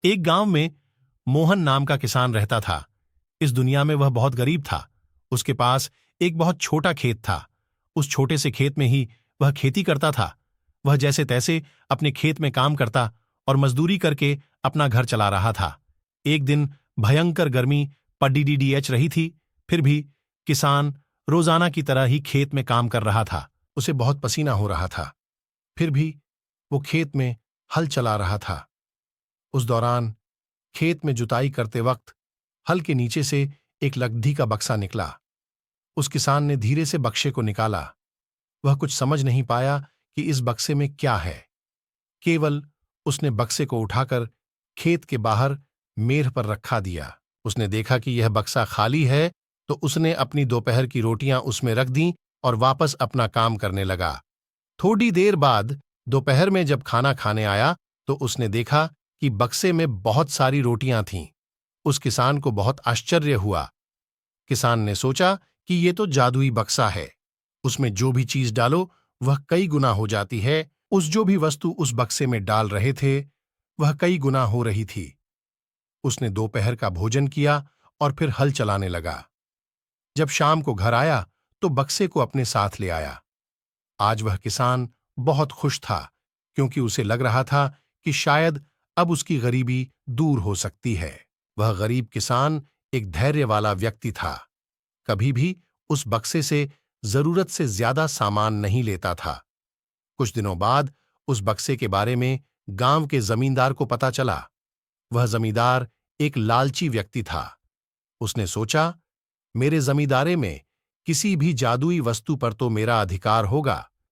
एक गांव में मोहन नाम का किसान रहता था। इस दुनिया में वह बहुत गरीब था। उसके पास एक बहुत छोटा खेत था। उस छोटे से खेत में ही वह खेती करता था। वह जैसे तैसे अपने खेत में काम करता और मजदूरी करके अपना घर चला रहा था। एक दिन भयंकर गर्मी पडीडीएच रही थी। फिर भी किसान रोजाना की तरह ही खेत में काम कर रहा था। उसे बहुत पसीना हो रहा था। फिर भी वो खेत में हल चला रहा था। उस दौरान खेत में जुताई करते वक्त हल के नीचे से एक लकड़ी का बक्सा निकला। उस किसान ने धीरे से बक्से को निकाला। वह कुछ समझ नहीं पाया कि इस बक्से में क्या है। केवल उसने बक्से को उठाकर खेत के बाहर मेढ़ पर रखा दिया। उसने देखा कि यह बक्सा खाली है, तो उसने अपनी दोपहर की रोटियां उसमें रख दी और वापस अपना काम करने लगा। थोड़ी देर बाद दोपहर में जब खाना खाने आया तो उसने देखा कि बक्से में बहुत सारी रोटियां थीं। उस किसान को बहुत आश्चर्य हुआ। किसान ने सोचा कि ये तो जादुई बक्सा है। उसमें जो भी चीज डालो वह कई गुना हो जाती है। जो भी वस्तु उस बक्से में डाल रहे थे वह कई गुना हो रही थी। उसने दोपहर का भोजन किया और फिर हल चलाने लगा। जब शाम को घर आया तो बक्से को अपने साथ ले आया। आज वह किसान बहुत खुश था, क्योंकि उसे लग रहा था कि शायद अब उसकी गरीबी दूर हो सकती है। वह गरीब किसान एक धैर्य वाला व्यक्ति था। कभी भी उस बक्से से जरूरत से ज्यादा सामान नहीं लेता था। कुछ दिनों बाद उस बक्से के बारे में गांव के जमींदार को पता चला। वह जमींदार एक लालची व्यक्ति था। उसने सोचा, मेरे जमींदारे में किसी भी जादुई वस्तु पर तो मेरा अधिकार होगा।